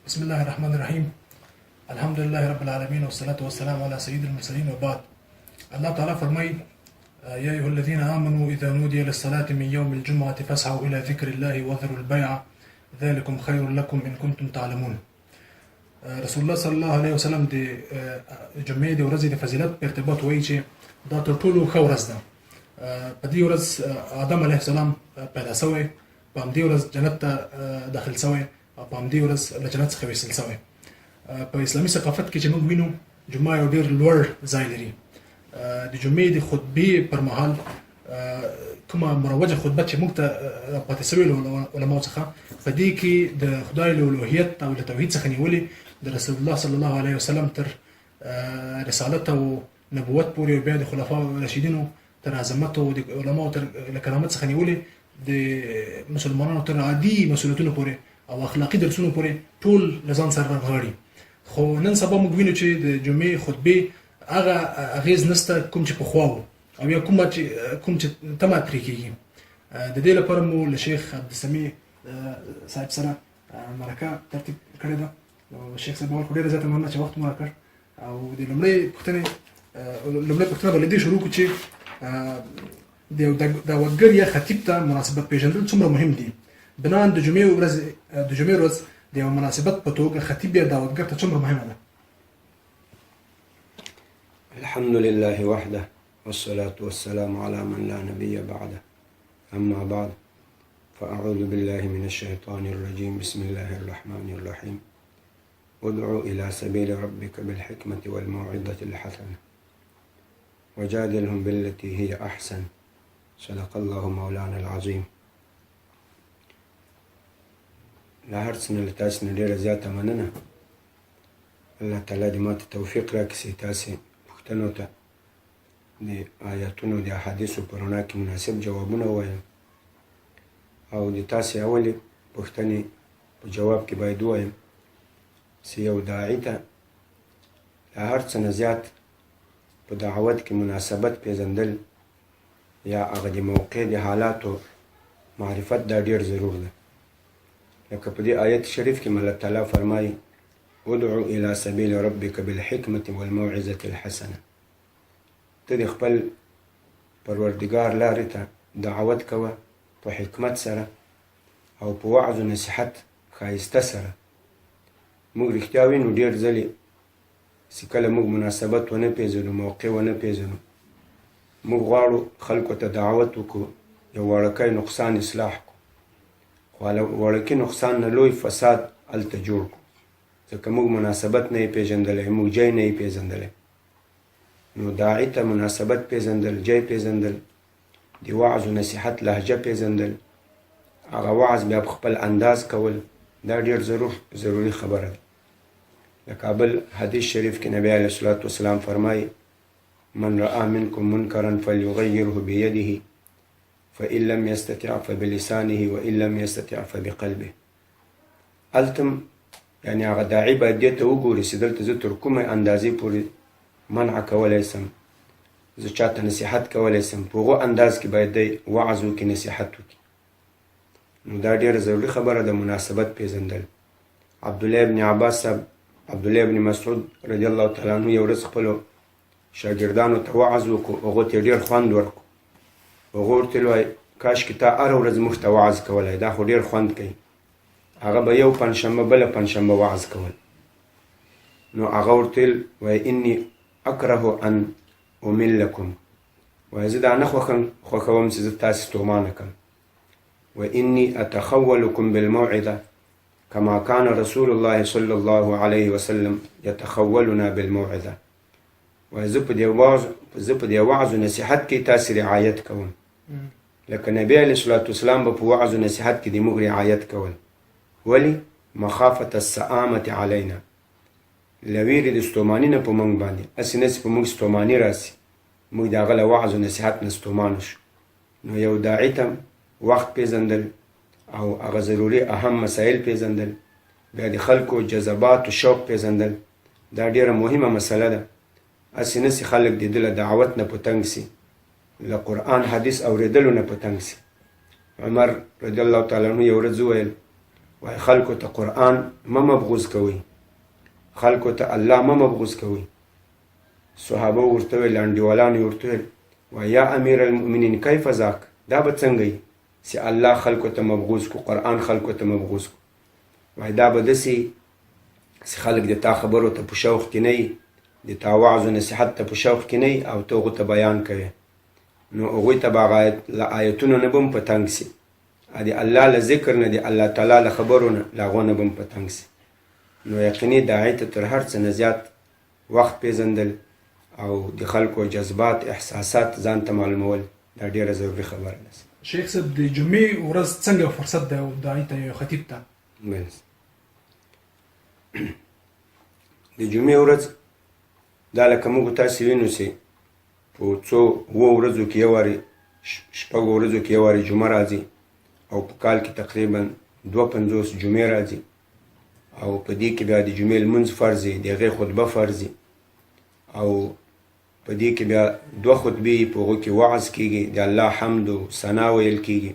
بسم الله الرحمن الرحيم. الحمد لله رب العالمين والصلاة والسلام على سيد المرسلين وبعد. الله تعالى فرمای: يا أيها الذين آمنوا إذا نودي للصلاة من يوم الجمعة فاسعوا إلى ذكر الله وذروا البيع ذلكم خير لكم إن كنتم تعلمون. رسول الله صلی الله علیه وسلم د جمعې د ورځې د فضیلت په ارتباط وایي چې دا تر ټولو ښه ورځ ده. په دې ورځ آدم علیه السلام پیدا شوی، په همدې ورځ جنت ته داخل شوی او په همدې ورځ له جنت څخه ویستل شوی. په اسلامي ثقافت کې چې موږ وینو جمعه یو ډېر لوړ ځای لري. د جمعې د خطبې پر مهال کومه مروجه خطبه چې موږ ته پاتې شوې له علماو څخه په دې کې د خدای له الوهیت او له توحید څخه نیولې د رسول الله صلی الله علیه وسلم تر رسالت او نبوت پورې او بیا د خلفاو راشدینو تر عظمت او د علماو تر کرامت څخه نیولې د مسلمانانو تر عادي مسؤلیتونو پورې او اخلاقی درسونو پورې ټول لزان سره غاړي. خو نن سبا موږ وینو چې د جمعې خطبې هغه اغیز نشته کوم چې پخوا و او یا کوم چې تمه پرې کېږي. د دې لپاره مو له شیخ عبدالسمیع صاحب سره مرکه ترتیب کړې ده. شیخ صاحب ورکو ډېره زیاته مننه چې وخت مو راکړ او د لومړۍ پوښتنه به له دې شروع کړو چې د دعوتګر یا خطیب ته مناسبت پیژندل څومره مهم دي. بنان د جمعې ورځ د یو مناسبت په توګه خطیب یا دعوتګر ته څومره مهمه ده؟ الحمد لله وحده والصلاة والسلام على من لا نبي بعده. أما بعد فأعوذ بالله من الشيطان الرجيم. بسم الله الرحمن الرحيم. ادعو إلى سبيل ربك بالحكمة والموعظة الحسنة وجادلهم بالتي هي أحسن. صدق الله مولانا العظيم. لا هر څه نه له تاسې نه ډېره زیاته مننه. الله تعالی دې ماته توفیق راکړي چې تاسې پوښتنو ته د آیاتونو د احادیثو په رڼا کې مناسب جوابونه ووایم او د تاسې اولې پوښتنې په جواب کې باید ووایم چې یو داعي ته له هر څه نه زیات په دعوت کې مناسبت پیژندل یا هغه د موقع د حالاتو معرفت دا ډېر ضرور ده. لکه په دې آیت شریف کې الله تعالی فرمایي: ادعو الى سبیل ربک بالحکمة والموعظة الحسنه. ته د خپل پروردګار لارې ته دعوت کوه په حکمت سره او په وعظ و نصیحت ښایسته سره. موږ رښتیا وینو ډېر ځلې چې کله موږ مناسبت ونه پیژنو، موقع ونه پیژنو، موږ غواړو خلکو ته دعوت وکړو، یو وړوکی نقصان اصلاح کړو، خو وړوکي نقصان نه لوی فساد هلته جوړ کړو ځکه موږ مناسبت نه یې پیژندلی، موږ جای نه یې پیژندلی. نو داعي ته مناسبت پیژندل، جای پیژندل، د وعظ و نصیحت لهجه پیژندل، هغه وعظ بیا په خپل انداز کول، دا ډېر ضروري خبره ده. د کابل حدیث شریف کې نبی علیه الصلاة والسلام فرمایي: من رأى منکم منکرا فلیغیره بیده فإن لم يستطع فبلسانه وإن لم يستطع فبقلبه. التم یعنی هغه داعي باید دې ته وګوري چې دلته زه تر کومې اندازې پورې منع کولی سم، زه چاته نصیحت کولی سم، په هغو انداز کې باید دی وعظ وکړي، نصیحت وکړي. نو دا ډېره ضروري خبره ده مناسبت پیژندل. عبدالله ابن عباس صاحب، عبدالله ابن مسعود رضی الله تعالی عنه یو ورځ خپلو شاګردانو ته وعظ وکړو، هغو ته یې ډېر خوند ورکړو. هغه ورته وایي کاشکې تا هره ورځ موږ ته وعظ کولی، دا خو ډېر خوند کوي. هغه به یو پنجشنبه بله پنجشنبه وعظ کول. نو هغه ورته وایي انی اکره ان املکم، وایي زه دا نه خوښوم چې زه تاسې ستومانه کړم. وانی اتخولکم بالموعظه کما کان رسول الله صلی الله علیه وسلم یتخولنا بالموعظه. وایي زه په دې وعظ و نصیحت کې تاسې رعایت کوم لکه نبی علیه الصلاة والسلام به په وعظ و نصیحت کې د موږ رعایت کول. ولی مخافة السآمة علینا، لویرې د ستوماني نه په موږ باندې، هسې نه چې په موږ ستوماني راسي موږ د هغه له وعظ و نصیحت نه ستومانه شو. نو یو داعي ته وخت پیژندل او هغه ضروري اهم مسایل پیژندل، بیا د خلکو جذبات و شوق پیژندل، دا ډېره مهمه مسله ده. هسې نه چې خلک د ده له دعوت نه په تنګ سي، له قرآن حدیث اورېدلو نه په تنګ سي. عمر رضی الله تعالی عنه یو ورځ وویل وای خلکو ته قرآن مه مبغوز کوئ، خلکو ته الله مه مبغوز کوئ. صحابه ورته ویل، انډیوالانو یې ورته ویل وای یا امیر المؤمنین کیف ذاک، دا به څنګه وي چې الله خلکو ته مبغوز کو، قرآن خلکو ته مبغوز کو. وای دا به داسې چې خلک د تا خبرو ته په شوق کې نه وي، د تا وعظ و نصیحت ته په شوق کې نه وي او ته هغو ته بیان کوې، نو هغوی ته به له آیتونو نه به هم په تنګ سي، د الله له ذکر نه، د الله تعالی له خبرو نه، له هغو نه به هم په تنګ سي. نو یقیني داعی ته تر هر څه نه زیات وخت پیژندل او د خلکو جذبات احساسات ځان ته معلومول دا ډېره ضروري خبره ده. شیخ صاحب د جمعې ورځ څنګه فرصت ده داعی ته یو خطیب ته؟ د جمعې ورځ دا لکه موږ تاسې وینو چې په څو 7 ورځو کې یو وارې 6 ورځو کې یو وارې جمعه راځي او په کال کې تقریبا 52 جمعې راځي او په دې کې بیا د جمعې لمونځ فرض دی، د هغې خطبه فرض دی او په دې کې بیا 2 خطبې په هغو کې وعظ کېږي، د الله حمد و ثنا ویل کېږي،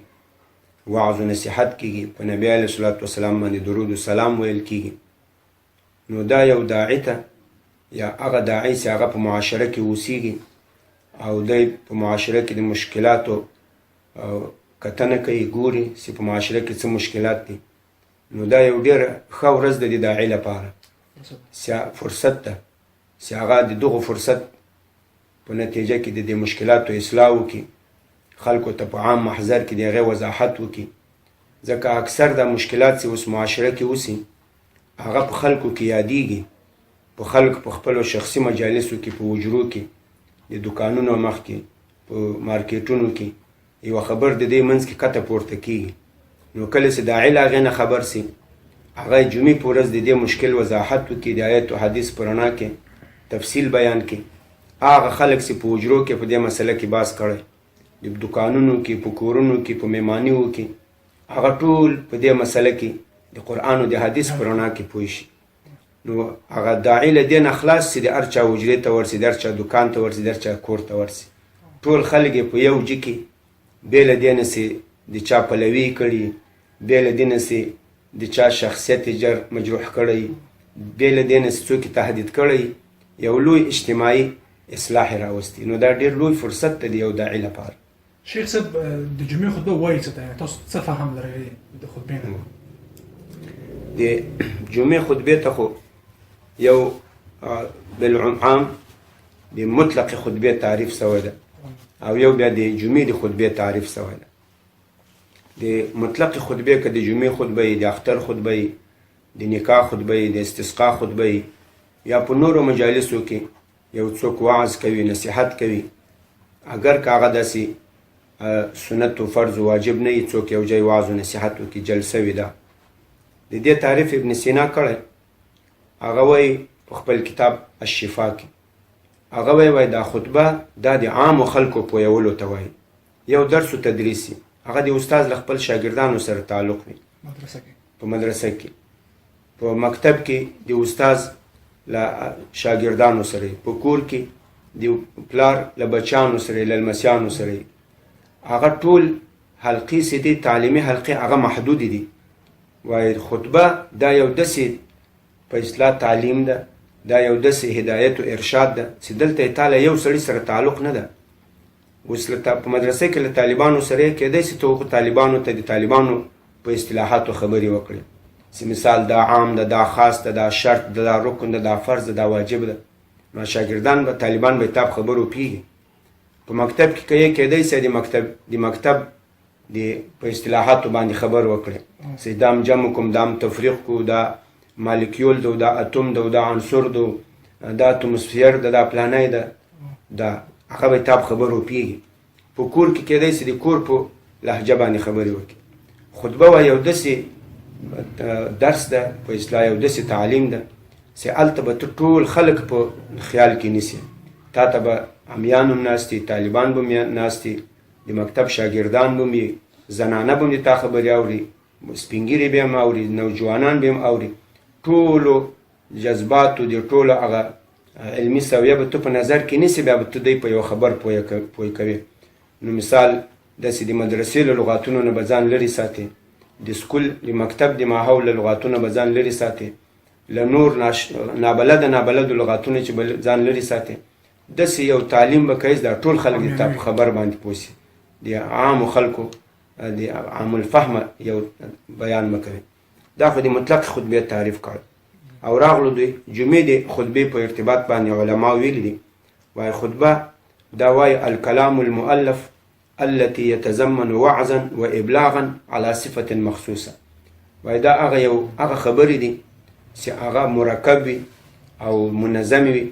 وعظ و نصیحت کېږي، په نبي علیه الصلاة والسلام باندې درود و سلام ویل کېږي. نو دا یو داعی ته یا هغه داعی چې هغه په معاشره کې اوسیږي او دی په معاشره کې د مشکلاتو کتنه کوي، ګوري چې په معاشره کې څه مشکلات دي، نو دا یو ډېره ښه ورځ ده د داعی لپاره، فرصت ده چې هغه د دغو فرصت په نتیجه کې د دې مشکلاتو اصلاح وکړي، خلکو ته په عام محضر کې د هغې وضاحت وکړي. ځکه اکثر دا مشکلات چې اوس معاشره کې اوسي هغه په خلکو کې یادیږي، په خلک په خپلو شخصي مجالسو کې، په حجرو کې، د دکانونو مخ کې، په مارکیټونو کې یوه خبر د دې منځ کې کته پورته کېږي. نو کله چې داعی له هغې نه خبر سي، هغه جمعې په ورځ د دې مشکل وضاحت وکړي، د آیت و حدیث په رڼا کې تفصیل بیان کړي. هغه خلک چې په حجرو کې په دې مسله کې بحث کړی، د دکانونو کې، په کورونو کې، په میمانیو کې، هغه ټول په دې مسله کې د قرآن او د حدیث په رڼا کې پوه شي. نو هغه داعی له دې نه خلاص چې د هر چا حجرې ته ورسي، د هر چا دکان ته ورسي، د هر چا کور ته ورسي، ټول خلک یې په یو جي کې بې له دې نه چې د چا پلوي کړي، بې له دې نه چې د چا شخصیت یې مجروح کړی، بې له دې نه چې څوک یې تهدید کړی، یو لوی اجتماعي اصلاح یې راوستی. نو دا ډېر لوی فرصت دی د یو داعی لپاره. شیخ صاحب د جمعې خطبه وایي څه ته؟ تاسو څه فهم لرئ د خطبې نه؟ د جمعې خطبې ته خو یو بالعام د مطلق خطبې تعریف سوی ده او یو بیا د جمعې د خطبې تعریف سوی ده. د مطلق خطبې که د جمعې خطبه د اختر خطبه، د نکاح خطبه، د استسقا خطبه، یا په نورو مجالسو کې یو څوک وعظ کوي، نصیحت کوي، اگر که هغه داسې سنت و فرض و واجب نه وي، څوک یو ځای وعظ و نصیحت وکړي، جلسه وي. دا د دې تعریف ابن سینا کړی، هغه وایي په خپل کتاب الشفا کې، هغه وایي دا خطبه دا د عامو خلکو پویولو ته وایي، یو درس و تدریسي، هغه د استاد له خپل شاګردانو سره تعلق وي، په مدرسه کې، په مکتب کې د استاد له شاګردانو سره، په کور کې د پلار له بچیانو سره، له لمسیانو سره، هغه ټول حلقې چې دي تعلیمي حلقې هغه محدود دي. وایي خطبه دا یو داسې په اصطلاح تعلیم ده، دا یو داسې هدایت و ارشاد ده چې دلته یې تا له یو سړي سره تعلق نه ده. اوس په مدرسه کې له طالبانو سره یې کېدی چې ته طالبانو ته د طالبانو په اصطلاحاتو خبرې وکړي، چې مثال دا عام ده، دا خاص ده، دا شرط ده، دا رکن ده، دا فرض ده، دا واجب ده. نو شاګردان به طالبان به تاب خبرو پیږي. په مکتب کې که یې کېدی چې د مکتب په اصطلاحاتو باندې خبر وکړي، چې دام جمع کوم، دام تفریق کو، دا مالکیول ده، دا اتم ده، دا عنصر ده، دا اتموسفیر ده، دا پلانای ده، دا هغه به تاب خبرو پیږي. په کور کې کېدی چې د کور په لهجه باندې خبرې وکړي. خطبه وایي یو داسې درس ده، په اصطلاح یو داسې تعلیم ده چې هلته به ته ټول خلک په خیال کې نیسي. تا ته به امیان هم ناستي، طالبان به هم ناستي، د مکتب شاګردان به هم وي، زنانه به هم د تا خبرې اوري، سپین ږیري به هم اوري، نوجوانان به هم اوري. ټولو جذباتو د ټولو هغه علمي سویه به ته په نظر کې نیسي، بیا به ته دوی په یو خبر پوه کوي. نو مثال داسې د مدرسې له لغاتونو نه به ځان لرې ساتي، د سکول د مکتب د ماحول له لغاتونه به ځان لرې ساتي، له نور نابلدو لغاتونه چې به ځان لرې ساتي. داسې یو تعلیم به کوي دا ټول خلک د تا په خبر باندې پوه شي، د عامو خلکو د عام الفهمه یو بیان به کوي. دا خو د مطلق خطبې تعریف کړ. او راغلو د جمعې د خطبې په ارتباط باندې علما ویلي دي، وایي خطبه دا وایي الکلام المؤلف التي يتضمن وعظا وابلاغا على صفه مخصوصه. وایي دا هغه خبرې دي چې هغه مرکب وي او منظم وي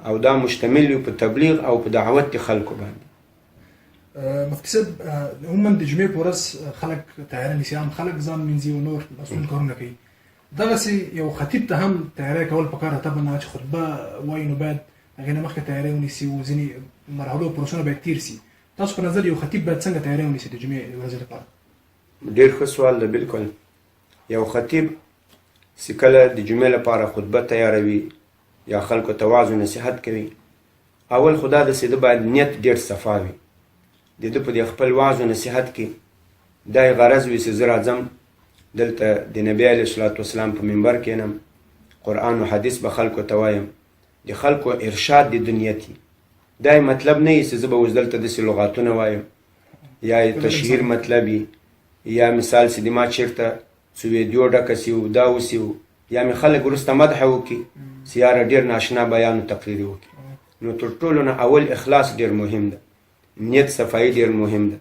او دا مشتمل وي په تبلیغ او په دعوت د خلکو باندې. مفتي صاحب عموما د جمعې په ورځ خلک تیاری نیسي، عام خلک ځان مینځي او نور مسؤل کارونه کوي. دغسې یو خطیب ته هم تیاری کول پکار ده، طبعا چې خطبه وایي نو باید هغې نه مخکې تیاری ونیسي او ځینې مرحلو او پروسونه باید تیر سي. تاسو په نظر یو خطیب باید څنګه تیاری ونیسي د جمعې د ورځې لپاره؟ ډېر ښه سوال ده. بلکل یو خطیب چې کله د جمعې لپاره خطبه تیاروي یا خلکو ته وعظ و نصیحت کوي، اول خو دا داسې ده باید نیت ډېر صفا وي. د ده په د خپل وعظ و نصیحت کې دا یې غرض وي چې زه راځم دلته د نبي علیه الصلاة والسلام په منبر کښېنم، قرآن و حدیث به خلکو ته وایم، د خلکو ارشاد د دنیت وي. دا یې مطلب نه وي چې زه به اوس دلته داسې لغاتونه وایم یا یې تشهیر مطلب وي، یا مثال چې د ما چېرته څه ویډیو ډکه سي و دا وسي و، یا مې خلک وروسته مدحه وکړي چې یاره ډېر ناشنا بیان و تقریر وکړي. نو تر ټولو نه اول اخلاص ډېر مهم ده، نیت صفایي ډېر مهم ده.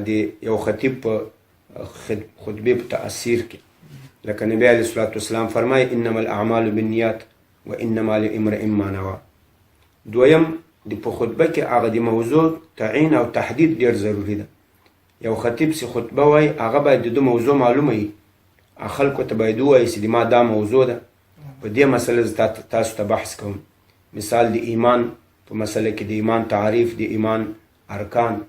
د یو خطیب په خطبې په تأثیر کې لکه نبی علیه الصلاة والسلام فرمایي انما الاعمال بالنیات و انما لامرئ ما نوی. دویم د په خطبه کې هغه د موضوع تعیین او تحدید ډېر ضروري ده. یو خطیب چې خطبه وایي هغه باید د ده موضوع معلومه وي، خلکو ته باید ووایي چې د ما دا موضوع ده، په دې مسله زه تاسو ته بحث کوم. مثال د ایمان په مسله کې د ایمان تعریف، د ایمان ارکان،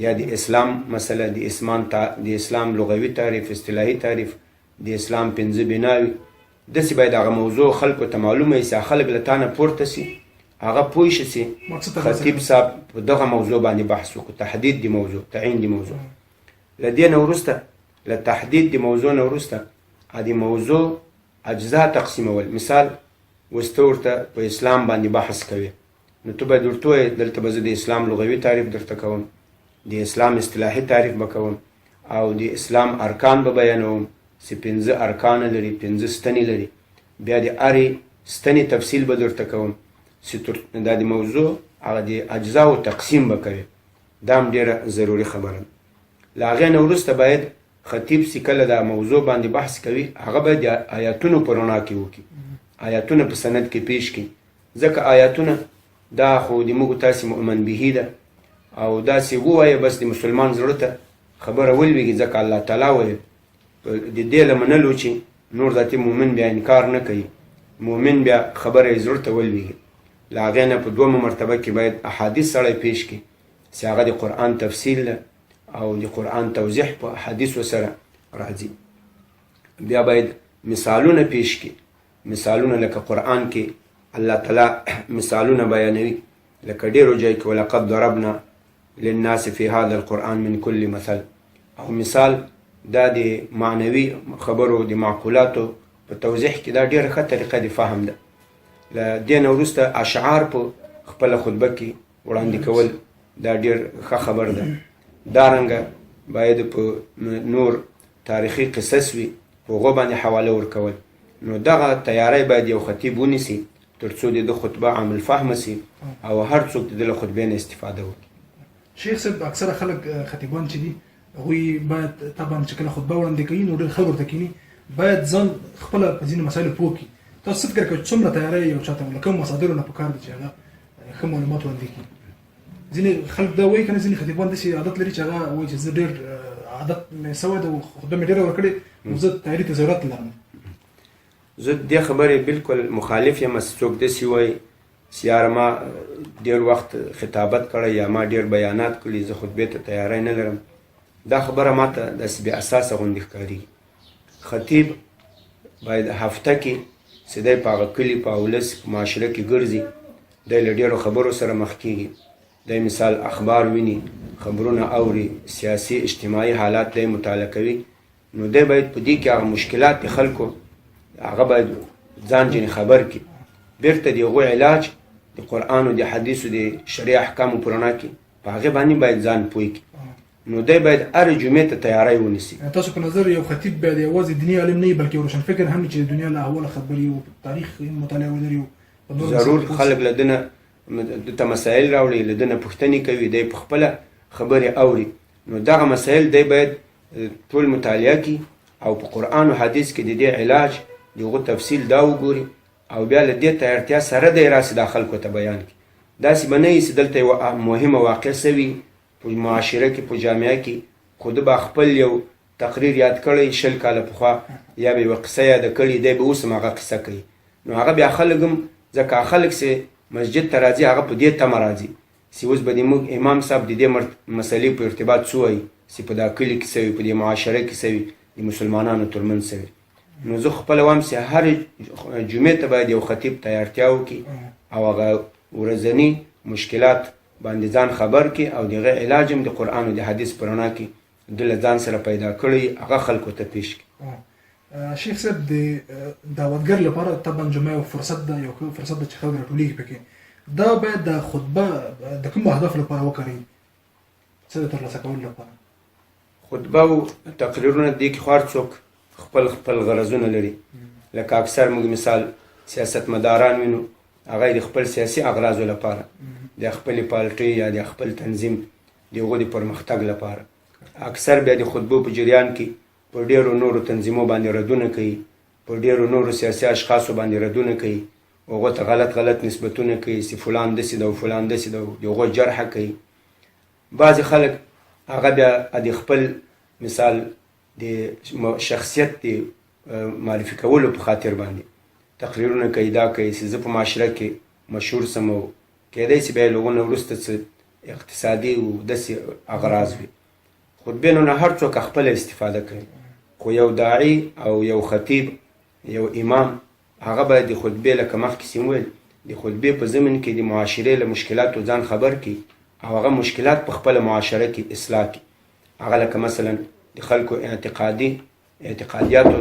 یا د اسلام مسله، د اسلام لغوي تعریف، اصطلاحي تعریف، د اسلام 5 بناوي. داسې باید هغه موضوع خلکو ته معلومه وي چې خلک له تا نه پورته سي، هغه پوه شي چې خطیب صاحب په دغه موضوع باندې بحث وکړو، تحدید د موضوع، تعیین د موضوع. له دې نه وروسته، له تحدید د موضوع نه وروسته د موضوع اجزا تقسیمول. مثال اوس ته ورته په اسلام باندې بحث کوي، نو ته باید ورته ووایې دلته به زه د اسلام لغوي تعریف درته کوم، د اسلام اصطلاحي تعریف به کوم، او د اسلام ارکان به بیانوم چې 5 ارکان لري، 5 ستنې لري. بیا د هرې ستنې تفصیل به درته کوم چې دا د موضوع هغه د اجزاو تقسیم به کوي. دا هم ډېره ضروري خبره ده. له هغې نه وروسته باید خطیب چې کله دا موضوع باندې بحث کوي هغه باید د آیاتونو په رڼا کې وکړي، آیاتونه په سند کې پیش کړي، ځکه آیاتونه دا خو د موږ تاسې مؤمن بهي ده او داسې ووایه بس د مسلمان زړه ته خبره ولوېږي، ځکه الله تعالی وایي د دې له منلو چې نور ذاتي مؤمن بیا انکار نه کوي، مؤمن بیا خبره یې زړه ته ولوېږي. له هغې نه په دویمه مرتبه کې باید احادیث سړی پیش کړي چې هغه د قرآن تفصیل ده او د قرآن توضیح په احادیثو سره راځي. بیا باید مثالونه پیش کړي، مثالونه لکه قرآن کې الله تعالی مثالونه بیانوي، لکه ډېرو ځای کې ولقد ضربنا للناس فی هذا القرآن من كل مثل. او مثال دا د معنوي خبرو د معقولاتو په توضیح کې دا ډېره ښه طریقه د فهم ده. له دې نه وروسته اشعار په خپله خطبه کې وړاندې کول دا ډېر ښه خبر ده. دارنګه باید په نور تاریخي قصص وي، هغو باندې حواله ورکول. نو دغه تیاری باید یو خطیب ونیسي تر څو د خطبه عامل فهمه سي او هر څوک د دې له خطبې نه استفاده وکړي. شیخ صاحب اکثره خلک خطیبان چې دي هغوی باید طبعا چې کله خطبه وړاندې کوي نو ډېر خلک ورته کښېني، باید ځان خپله په ځینو مسایلو پوه کړي. تاسو څه فکر کوئ څومره تیاری یو چاته له کومو مصادرو نه پکار ده چې هغه ښه معلومات وړاندې کړي؟ ځینې خلک دا وایي که نه، ځینې خطیبان داسې عادت لري چې هغه وایي چې زه ډېر عادت مې سوی ده او خطبه مې ډېره ورکړې نو زه تیاري ته ضرورت لرم. زه دې خبرې بالکل مخالف یم چې څوک داسې وایي چې یاره ما ډېر وخت خطابت کړی یا ما ډېر بیانات کړي، زه خطبې ته تیاری نه لرم. دا خبره ما ته داسې بې اساسه غوندې ښکارېږي. خطیب باید هفته کې چې دی په هغه کلي په اولس په معاشره کې ګرځي، دی له ډېرو خبرو سره مخ کېږي، دی مثال اخبار ویني، خبرونه اوري، سیاسي اجتماعي حالات دی مطالعه کوي. نو دی باید په دې کې هغه مشکلات د خلکو هغه باید ځان ځینې خبر کړي، بیرته د هغو علاج د قرآن او د حدیثو د شرعي احکامو په رڼا کې په هغې باندې باید ځان پوه کړي. نو دی باید هرې جمعې ته تیاری ونیسي. تاسو په نظر یو خطیب باید یوازې دیني عالم نه وي بلکې روشن فکر هم چې د دنیا له احواله خبري او تاریخ مطالعه ولري. ضرور خلک له ده نه دته مسایل راوړي، له ده نه پوښتنې کوي، دی په خپله خبرې اوري. نو دغه مسایل دی باید ټول مطالعه کړي او په قرآن او حدیث کې د دې علاج د هغو تفصیل دا وګوري او بیا له دې تیارتیا سره دی راسي دا خلکو ته بیان کړي. داسې به نه وي چې دلته یوه مهمه واقع سوي په معاشره کې په جامعه کې، خو ده به خپل یو تقریر یاد کړی 20 کاله پخوا، یا به یوه قصه یاده کړې، دی به اوس هم هغه قصه کوي. نو هغه بیا خلک هم ځکه خلک چې مسجد ته راځي هغه په دې تمه راځي چې اوس به د موږ امام صاحب د دې مسلې په ارتباط څه وایي چې په دا کلي کې څه وي، په دې معاشره کې څه وي، د مسلمانانو ترمنځ څه وي. نو زه خپله وایم چې هرې جمعې ته باید یو خطیب تیارتیا وکړي او هغه ورځني مشکلات باندې ځان خبر کړي او دغه علاج هم د قرآن او د حدیث په رڼا کې د له ځان سره پیدا کړی هغه خلکو ته پیش کړي. شیخ صاحب د دعوتګر لپاره طبعا جمعه یو فرصت ده، یو فرصت ده چې خلک راټولېږي پکې. دا باید د خطبه د کومو اهدافو لپاره وکړي؟ څه د ترلاسه کولو لپاره؟ خطبه او تقریرونه دې کې خو هر څوک خپل غرضونه لري. لکه اکثر موږ مثال سیاستمداران وینو، هغه د خپل سیاسي اغراضو لپاره، د خپل پالټۍ یا د خپل تنظیم د هغو د پرمختګ لپاره اکثر بیا د خطبو په جریان کې په ډېرو نورو تنظیمو باندې ردونه کوي، په ډېرو نورو سیاسي اشخاصو باندې ردونه کوي، هغو ته غلط نسبتونه کوي چې فلان داسې ده او فلان داسې ده، د هغو جرحه کوي. بعضې خلک هغه بیا د خپل مثال د شخصیت د معرفي کولو په خاطر باندې تقریرونه کوي، دا کوي چې زه په معاشره کې مشهور سم او کېدای شي بیا له هغو نه وروسته څه اقتصادي او داسې اغراض وي. خطبې نه هر څوک خپله استفاده کوي، خو یو داعي او یو خطیب یو امام هغه باید د خطبې لکه مخکې چې وویل د خطبې په ضمن کې د معاشرې له مشکلاتو ځان خبر کړي او هغه مشکلات په خپله معاشره کې اصلاح کړي. هغه لکه مثلا د خلکو اعتقادیاتو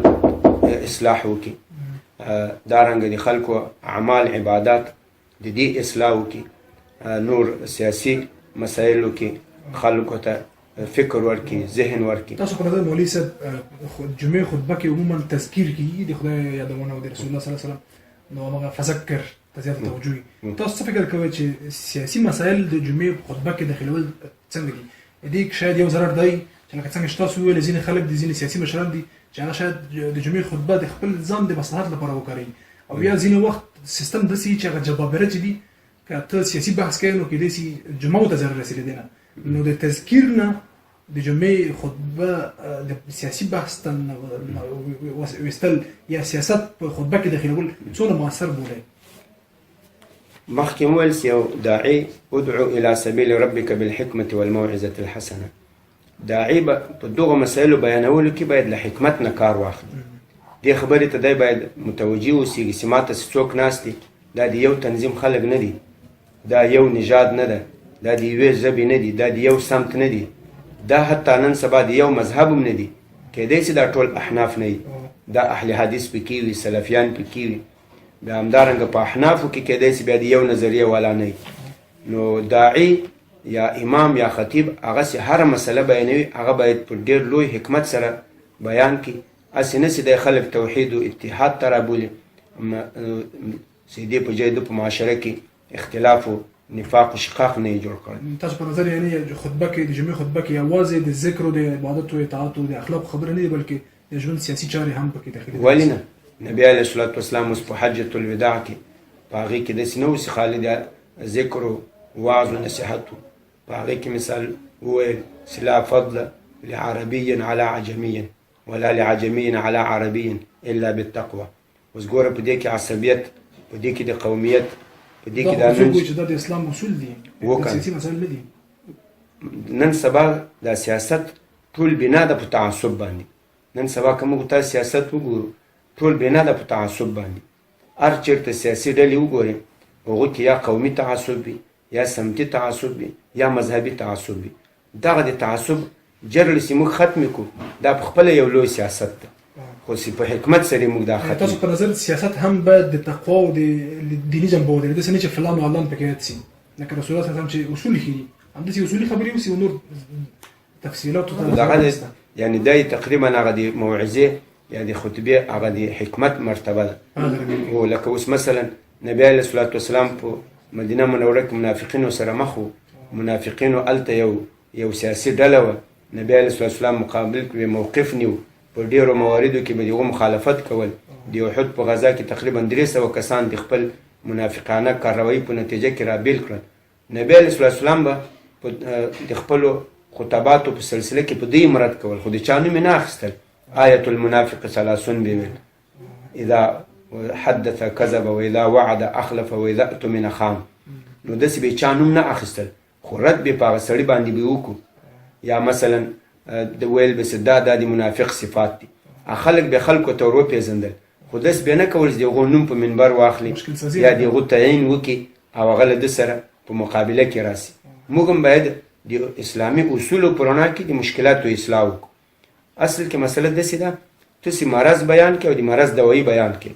اصلاح وکړي، دارنګه د خلکو اعمال عبادات د دې اصلاح وکړي، نور سیاسي مسایلو کې خلکو ته فکر ورکړي، ذهن ورکړي. تاسو په نظر مولوي صاحب جمعې خطبه کې عموما تذکیر کیږي د خدای یادونه او د رسول الله صلی الله علیه وسلم، نو هغه فذکر ته زیاته توجه. تاسو څه فکر کوئ چې سیاسي مسایل د جمعې خطبه کې داخلول څنګه دي؟ دې شاید یو ضرر دی چې لکه څنګه چې تاسو وویل ځینې خلک دي، ځینې سیاسي مشران دي چې هغه شاید د جمعې خطبه د خپل ځان د مصلحت لپاره وکاروي، او یا ځینې وخت سیستم داسې چې هغه جبابره چې دي که ته سیاسي بحث کوې نو کېدای شي جمعو ته ضرر رسېدلی دی نه. نو د تذکیر نه د جمعې خطبه د سیاسي بحث ته ویستل یا سیاست په خطبه کې داخلول څونه مؤثر بولئ؟ مخکې مو ویل چې یو داعي ادعو الى سبیل ربک بالحکمة والموعظة الحسنه، داعي به په دغو مسایلو بیانولو کې باید له حکمت نه کار واخلي. دې خبرې ته دی باید متوجه اوسېږي چې ماته چې څوک ناست دي دا د یو تنظیم خلک نه دي، دا یو نژاد نه ده، دا د یوې ژبې نه دي، دا د یو سمت نه دي، دا حتی نن سبا د یو مذهب هم نه دي، کېدای شي دا ټول احناف نه وي، دا اهل حدیث پکې وي، سلفیان پکې وي، بیا همدارنګه په احنافو کې کېدای شي بیا د یو نظریه والا نه وي. نو داعي یا امام یا خطیب هغه چې هره مسله بیانوي هغه باید په ډېر لوی حکمت سره بیان کړي، هسې نه چې د خلک توحید او اتحاد ته رابولي، چې دې په ځای د په معاشره کې اختلاف او نفاق او شقاق نه یې جوړ کړی. تاسو په نظر یعنې خطبه کې د جمعې خطبه کې یوازې د ذکر او د عبادت او اطاعت او د اخلاق خبره نه دي بلکې د ژوند سیاسي چارې هم پکې داخلي دي؟ ولې نه؟ نبی علیه الصلاة والسلام اوس په حجة الوداع کې په هغې کې داسې نه و چې خالي د ذکر او وعظ او نصیحت و، په هغې کې مثال وویل چې لا فضل لعربي على عجمي ولا لعجمي على عربي الا بالتقوى. اوس ګوره په دې کې عصبیت، په دې کې د قومیت، په دې کې دا د اسلام اصول دي، د سیاسي مسایل نه دي. نن سبا دا سیاست ټول بنا ده په تعصب باندې. نن سبا که موږ تاسو سیاست وګورو ټول بنا ده په تعصب باندې. هر چېرته سیاسي ډلې وګورئ هغو کې یا قومي تعصب وي، یا سمتي تعصب وي، یا مذهبي تعصب وي. دغه د تعصب جرلسې موږ ختم کړو دا په خپله یو لوی سیاست ده خو په حکمت سره موږ دا ختم تاسو په نظر سیاست هم باید د تقوا او د دیني جنبه ولري داسې نه چې فلان او علان پکې یاد سي لکه رسول الله صلی الله علیه وسلم چې اصول لیکي همداسې اصولي خبرې اوسي او نور تفصیلات دغه یعنی دا تقریبا هغه د موعظې یا د خطبې هغه د حکمت مرتبه ده او لکه اوس مثلا نبی علیه الصلاة والسلام په مدینه منوره کې منافقینو سره مخ وو منافقینو هلته یو سیاسي ډله وه نبی علیه الصلاة والسلام مقابل کې موقف نیو په ډېرو مواردو کې به د هغو مخالفت کول د احد په غزا کې تقریبا 300 کسان د خپل منافقانه کاروایي په نتیجه کې رابیل کړل نبی علیه الصلاة والسلام به د خپلو خطباتو په سلسله کې په دې مراد کول خو د چا نوم یې نه اخیستل آیة المنافق ثلاثون به ویل اذا حدث کذب و اذا وعد اخلف و اذا اؤتمن خان نو داسې به چا نوم نه اخیستل خو رد به په هغه سړي باندې به وکړو یا مثلا د ویل به دا د منافق صفات دي خلک به خلکو ته ور وپېژندل خو داسې به نه کول چې د هغو نوم په منبر واخلي یا د هغو تعیین وکړي او هغه له ده سره په مقابله کې راسي موږ هم باید د اسلامي اصولو په رڼا کې د مشکلاتو اصلاح وکړو اصل کې مسله داسې ده تاسې مرض بیان کړئ او د مرض دوایي بیان کړئ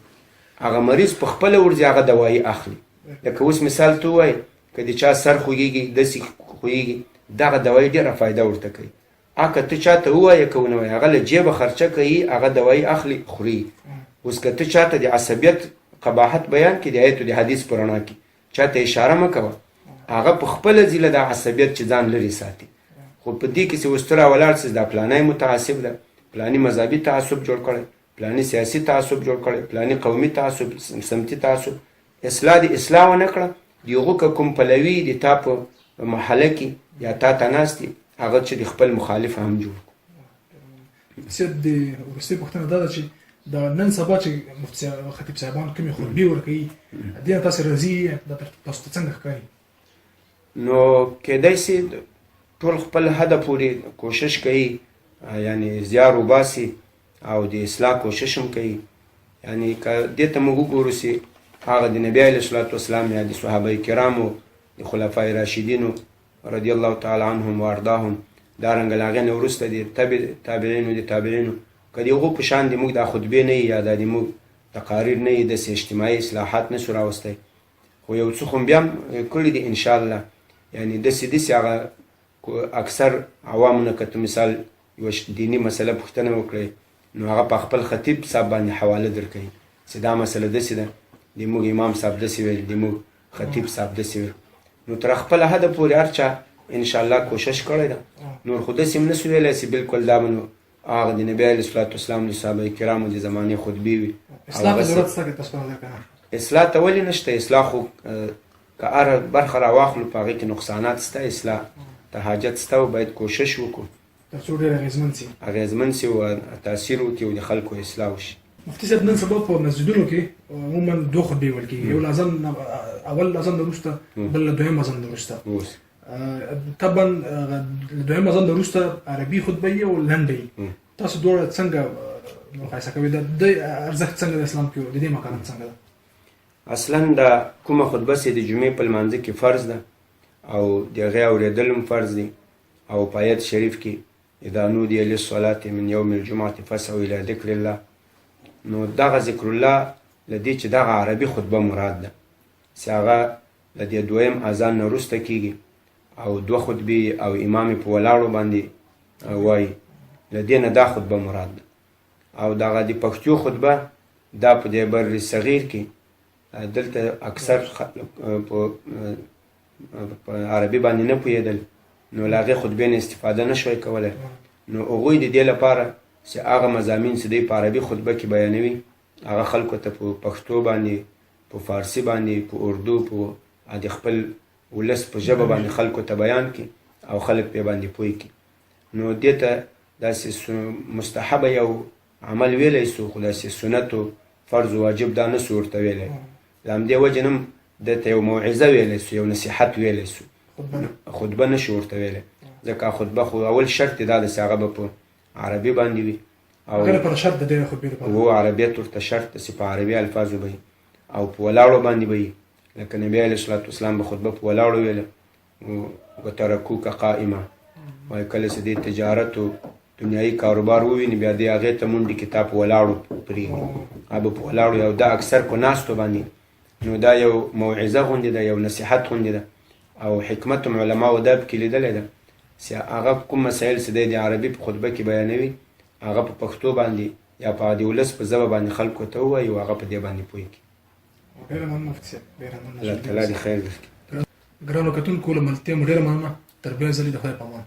هغه مریض په خپله ورځي هغه دوایي اخلي لکه اوس مثال ته ووایي که د چا سر خوږېږي داسې خوږېږي دغه دوایي ډېره فایده ورته کوي که ته چاته ووایې که ونه وایې هغه له جیبه خرچه کوي هغه دوایي اخلي خوري اوس که ته چاته د عصبیت قباحت بیان کړي د آیت د حدیث په رڼا کې چاته اشاره مه کوه هغه په خپله ځي د عصبیت چې ځان لرې ساتي خو په دې کې چې اوس ته راولاړ سې دا پلانی متعصب ده پلانی مذهبي تعصب جوړ کړی پلانی سیاسي تعصب جوړ کړی پلانی قومي تعصب سمتي تعصب اصلاح د اصلاح ونه کړه د هغو که کوم پلوي د تا په محله کې یا تا ته ناست دي هغه چې د خپل مخالف هم جوړ کړو سید د وروستۍ پوښتنه دا ده چې د نن سبا چې مفتي خطیب صاحبان کومې خطبې ورکوي دې نه تاسې راضي تاسو ته څنګه ښکاري نو کېدای سي ټول خپل هدف پورې کوشش کوي یعنی زیار وباسي او د اصلاح کوشش هم کوي یعنی که دې ته موږ وګورو چې هغه د نبی علیه الصلاة والسلام یا د صحابه کرامو د خلفای راشدینو رضی الله تعالی عنهم و ارضاهم دارنګه له هغې نه وروسته د تابعینو که د هغو په شان د موږ دا خطبې نه یا د موږ تقاریر نه یي داسې اجتماعي اصلاحات نه شو راوستی خو یو څه خو بیا هم کړي دي انشاءالله یعنی داسې هغه اکثر عوامو نه که ته مثال یوه دیني مسله پوښتنه وکړئ نو هغه په خپل خطیب صاحب باندې حواله درکوي چې دا مسله داسې ده د موږ امام صاحب داسې ویل د موږ خطیب صاحب داسې ویل نو تر خپل هدف پورې هر چا انشاءالله کوشش کړی ده نور خو داسې هم نسو ویلی چې بلکل دا به نو هغه د نبي علیه الصلاة والسلام د صحابه کرامو د زمانې خطبې وي اصلاح ته ولې نشته اصلاح خو که هره برخه راواخلو په هغې کې نقصانات شته اصلاح ته حاجت شته او باید کوشش وکړو تر څو ډېر اغېزمن سي او تاثیر وکړي او د خلکو اصلاح وشي مفتي صاحب نن سبا په مسجدونو کې عموما دوه خطبې ویل کېږي یو اذان اول اذان نه وروسته بل دویم اذان نه وروسته طبعا دویم اذان نه وروسته عربي خطبه وي او لنډه وي تاسو دواړه څنګه مقایسه کوئ د ارزښت څنګه د اسلام کې د دې مکانت څنګه ده اصلا دا کومه خطبه چې د جمعې په لمانځه کې فرض ده او د هغې اورېدل هم فرض دي او په آیت شریف کې اذا نودي للصلاة من یوم الجمعة فاسعوا الى ذکر الله نو دغه ذکر الله له دې چې دغه عربي خطبه مراد ده چې هغه له دې دویم اذان نه وروسته کېږي او دوه خطبې او امام په ولاړو باندې وایي له دې نه دا خطبه مراد ده او دغه د پښتو خطبه دا په دې بر صغیر کې دلته اکثر په عربي باندې نه پوهېدل نو له هغې خطبې نه استفاده نه شوی کولی نو هغوی د دې لپاره چې هغه مضامین چې دوی په عربي خطبه کې بیانوي هغه خلکو ته په پښتو باندې په فارسي باندې په اردو په د خپل ولس په ژبه باندې خلکو ته بیان کړي او خلک پرې باندې پوه کړي نو دې ته داسې مستحبه یو عمل ویلی سو خو داسې سنت و فرض و واجب دا نه سو ورته ویلی له همدې وجې نه هم دته یو موعظه ویلی سو یو نصیحت ویلی سو خطبه نه شو ورته ویلی ځکه خطبه خو اول شرط دا ده چې هغه به په عربي باندې وي او عربیت ورته شرط ده چې په عربي الفاظو به او په ولاړو باندې به لکه نبی علیه الصلاة والسلام به خطبه په ولاړو ویله وترکوک قائمه وایي کله چې دې تجارت او دنیایي کاروبار وویني بیا دې هغې ته منډي کتاب په ولاړو پرېږدي هغه په ولاړو او دا اکثر په ناستو باندې نو دا یو موعظه غوندې ده یو نصیحت غوندې ده او حکمت هم علماو دا پکې لیدلی ده چې هغه کوم مسایل چې دی د عربي په خطبه کې بیانوي هغه په پښتو باندې یا په عادي ولس په ژبه باندې خلکو ته ووایي او هغه په دې باندې پوه کړي ډېره مننه مفتي صاحب ډېره مننه الله تعالی دې خیر وکړي ګرانو کتونکو له ملتیا مو ډېره مننه تر بیا ځلې د خدای په امان